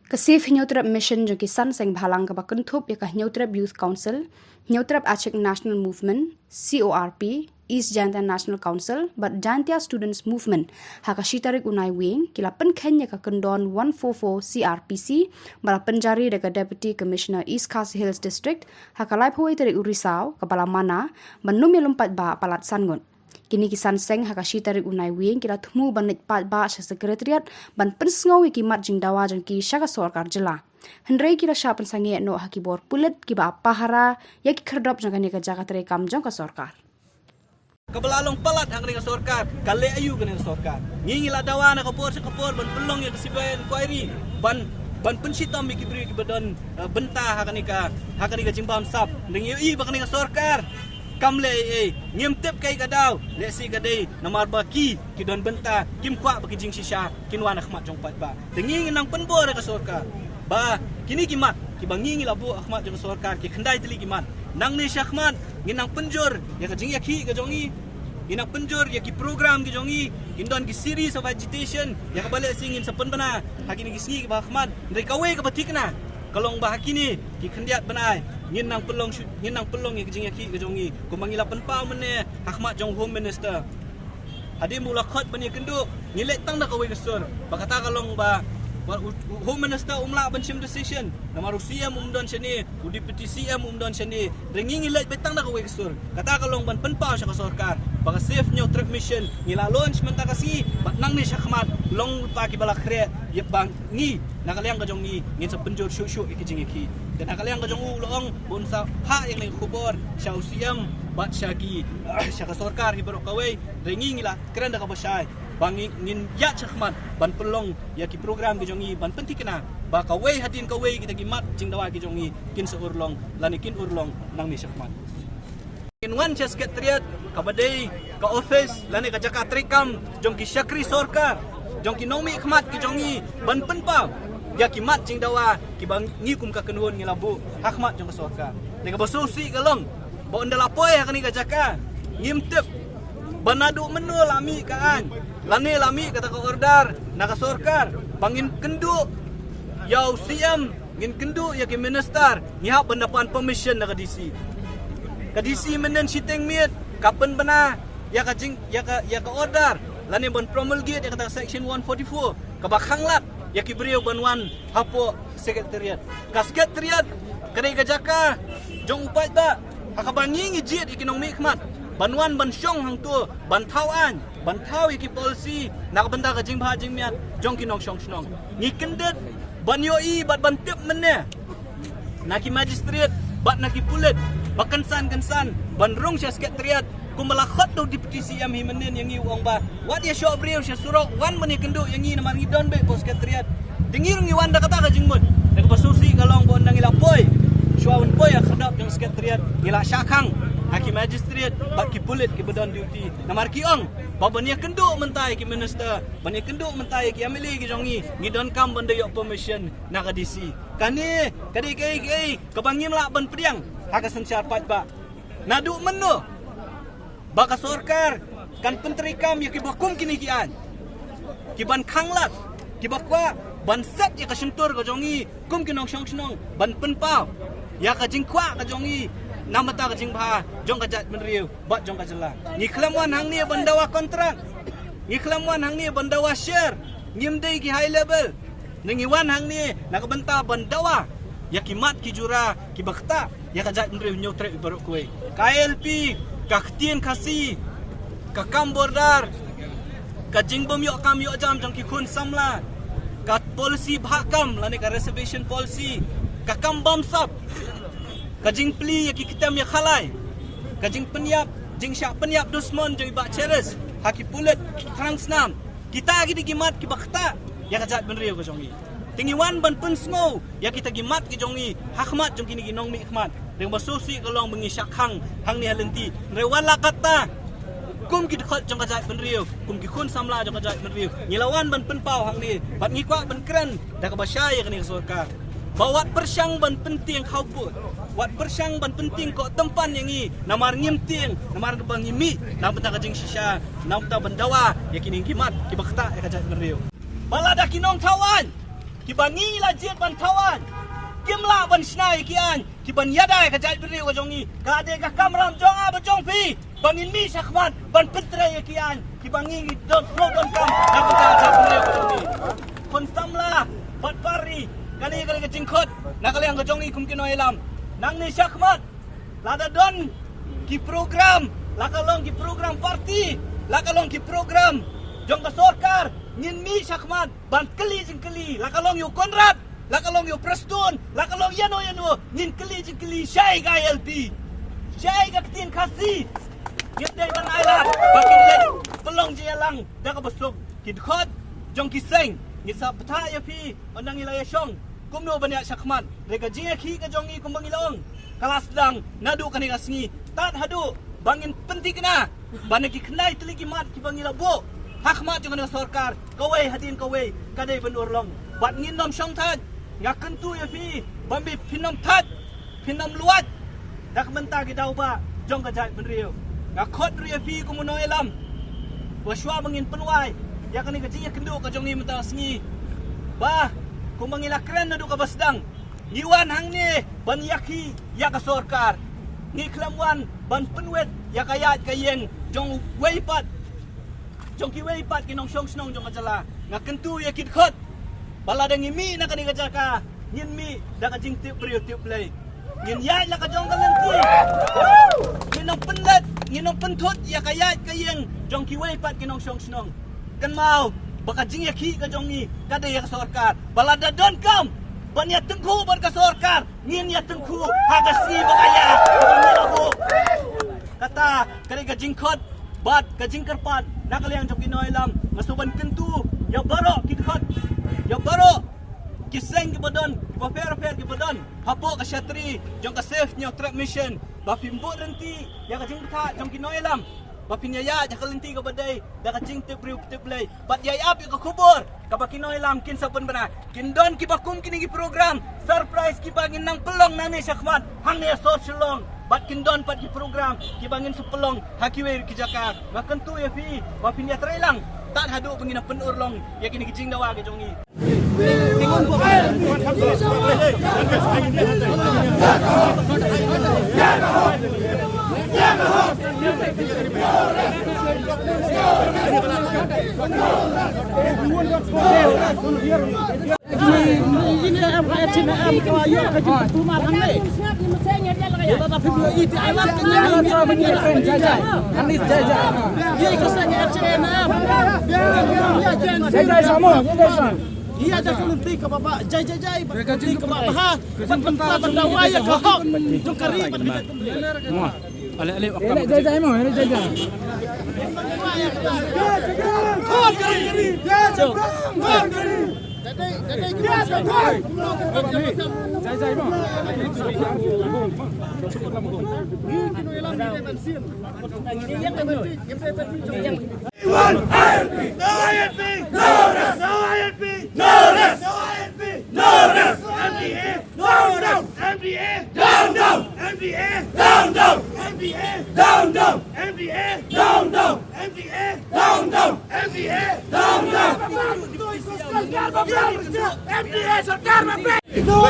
Kasif Nyautrap Mission jo kisan seng bhalang ka bakentup ya ka Nyautrap Youth Council, Nyautrap Aceh National Movement, CORP, East Jantia National Council, but Jantia Students Movement, haka shitarik unai wing, kila penken ya ka kendon 144 CRPC, bala penjari deka Deputy Commissioner East Khasi Hills District, haka laip huai tarik urisau, kepala mana, benum ya lompat ba palat sangun. Kini kisan seng haka shitarik unai wing kila tumu banit pat ba sa sekretariat ban pensngau kimat jing dawa jang ki syaka sorkar jela. Hendrai kila syapan sangi no haki bor pulet kiba apahara ya ki kerdop jang kani ka jagat rekam jang ka sorkar. Kebelalong palat hang ring sorkar, kale ayu kani sorkar. Ngingi la dawa na kapor sa kapor ban pelong ya kasibayan inquiry ban pensitam ki beri ki badan bentah hakani ka jimbam sap. Ning i bakani ka sorkar. Kamle nyemtep kai gadau lesi gadai namar baki ki don benta kim kwa baki jing shisha kinwa akhmat jong pat ba tengi nang penbor ka sorkar ba kini kimat ki bangi labu akhmat jong sorkar ki khandai tili kimat nang ni shakhmat nginang penjor ya ka jing ya ki ka jongi nginang penjor ya ki program ki jongi indon ki series of agitation ya ka balik singin sepen bana hakini ki singi ba akhmat ndai kawe ka batikna kalong ba hakini ki khandiat banai nginang pelong ya kijing ki kejongi ko mangila penpa mene Ahmad jong Home Minister adi mula khot bani kendu ngilek tang da kawe kesur bakata kalong ba Home Minister umla bensim decision nama Rusia umdon sini udi petisi umdon sini ringi ngilek betang da kawe kesur kata kalong ban penpa sa sorkar baka safe Nyautrap Mission ngila launch menta kasi bat nang ni Ahmad long pa ki bala kre ye bang ni nakaliang ka jongi ngin sa penjor syu ikijing iki dan nakaliang ka jong ulong bunsa ha yang ning khubor sya usiam bat syagi sya ka sorkar hibro kawe ringi ngila kren da ka basai bangi ngin ya Ahmad ban pelong ya ki program ki jongi ban pentikna ba kawe hatin kawe kita ki mat jing dawa ki jongi kin sa urlong lanikin urlong nang ni Ahmad in one chess get triad kabadai ka office lani ka Jakarta rekam jong ki syakri sorkar jong ki nomi khmat ki jongi ban penpa ya ki mat jing dawa ki bang ngikum ka kenuhun ngilabu hakmat jong ka sorkar nega basusi kalong bo ndala poy hakani ka jaka ngimtep banadu menu lami kaan lani lami kata ka ordar na ka sorkar bangin kendu ya usiam ngin kendu ya ki minister ngihap pendapan permission na ka DC ka DC menen siteng miet kapan bana ya ka jing ya ka order lani ban promulgate ya kata section 144 ka bakhanglat ya ki beriau banwan hapo sekretariat ka sekretariat kadai ka jaka jong upat ba akabangi ngijit ekonomi khmat banwan ban syong hang tu bantau iki policy nak benda ka jing bha jing miat jong ki nong syong snong ngi kendet ban yo i bat ban tip menne naki magistrate bat naki pulet bakansan ban rong sya sekretariat kumbala khot do di petisi am himenen yang i wong ba wat ya syo brio sya surok wan meni kendu yang i namar ngi don be pos sekretariat dengir ngi wanda kata ka jingmut nek basusi kalong bon nang ila poi syawun poi ya khadap jong sekretariat ila syakang haki magistrate bat ki pulet ki bedon duty namar ki ong ba bania kendu mentai ki minister bania kendu mentai ki amili ki jongi ngi don kam benda yok permission na ka DC kani kadi kabangim la ban priang haka sensyar pat ba nadu menu baka sorkar kan penterikam ya kibakum kini kian kiban khanglat kibakwa ban sat ya kasentur ka jongi kum kinong syong snong ban penpau ya ka jingkwa ka jongi namata ka jingba jong ka jat menriu bat jong ka jela ni kelamuan hang ni bandawa kontrak ni kelamuan hang ni bandawa share ngimdei ki high level nengiwan hang ni nakabenta bandawa ya kimat ki jura ki bakta ya ka jat menriu Nyautrap ibarok kue KLP kaktin kasi kakam bordar ka jingbom yok kam yok jam jong ki khun samla ka policy bhakam lani ka reservation policy kakam bom sap ka jing pli ya ki kitam ya khalai ka jing penyap jing syak penyap dusmon joi ba cheres haki pulet krang snam kita gi digimat ki bakta ya ka jat benriu ka jongi tingiwan ban pensngo ya kita gimat ki jongi hakmat jong kini ginong mi khmat deng basusi kalong bengi syakhang hang ni halenti rewala kata kum ki khot jong ka jat benriu kum ki khun samla jong ka jat benriu ngilawan ban penpau hang ni bat ngikwa ban kren da ka basyai ka ni sorkar bawat persyang ban penting kau put wat persyang ban penting kok tempan yang ni namar ngimting namar bang ngimi nam benta ka jing shisha nam benta bandawa ya kini gimat ki bakta ya ka jat benriu balada kinong tawan kibangi la jet ban tawan kimla ban snai kian kiban yadai ka jai bri wa jongi ka de ka kamram jong a ba jong pi bangin mi sakhmat ban petre kian kibangi don flow don kam na ka jai bri wa jongi kon samla bat pari kali ka jingkhot na kali ang ka jongi kum kinoi lam nang ni sakhmat lada don ki program lakalong ki program parti lakalong ki program jong ka sorkar ngin mi sakhmat ban keli jing keli lakalong yu konrad lakalong yu prestun lakalong yano ngin keli jing keli syai ga LP syai ga tin khasi yedai ban ailat bakin le pelong jelang da ka besok kid khot jong ki seng ngisa ptha ya pi onang ilaya syong kumno banyak sakhmat rega jing ki ka jongi kumbang ilong kalas dang nadu kan ka singi tat hadu bangin penting kena banaki kenai teligi mat ki bangila bo hakmat jangan sorkar kawai hadin kawai kadai benurlong bat nginom syong tad ngakan tu ya fi bambi pinom tad pinom luat dak menta ki dau ba jong ka jai benriu ngakot ria fi kumuno elam waswa mangin penwai ya kan ka jinya kendu ka jongi menta singi ba kumangila kren nadu ka basdang Iwan hang ni ban yaki ya ka sorkar ngi klamwan ban penwet ya kayat kayeng jong weipat jong ki weipat kinong syong snong jong kacala ngakentu ya kid khot bala dang mi na kani kacaka ngin mi da ka jing tip priyo tip play ngin ya la ka jong kalenti nginong penlet nginong pentut ya kayat kayeng jong ki weipat kinong syong snong kan mau baka jing ya ki ka jong ni kada ya ka sorkar bala da don kam ban ya tengku ban ka sorkar ngin ya tengku hagasi bakaya ngelabu kata kari ka jingkhot bat ka jingkerpan nakaliang jok kinoi lam ngasuban kentu ya baro kidkhot ya baro kiseng ki badan ki fair ki badan hapo ka syatri jong ka safe nyo trap mission ba pimbo renti ya ka jingkha jong kinoi lam ba pinyaya ja kalenti ka badai da ka jing tip riu tip lay bat yai ap ka kubur ka ba kinoi lam kin saben bana kin don ki bakum kini ki program surprise ki bangin nang pelong nani sakhmat hang ne social long bat kin don pat ki program ki bangin sepelong hakiwe ki jakar makan tu ya fi ba pinya trailang tak hadu pengina penur long ya kini ki jing dawa ke jongi tingon ko ini MKF CNM kayu kaji rumah hamne kita tapi beliau itu alat kita menyiapkan jajah Anis jajah dia ikutnya CNM jajah sama iya dah kelenti ke bapak jai berganti ke bapak bentar berdawaya ke hok jongkari ale jajah emang ini jajah kor kari Dadai kita jai emang Iwan INP no INP no rest no INP no rest no INP no rest MBA down down MBA down down MBA down down MBA down down MBA down down MBA down down MBA down down MBA सरकार में no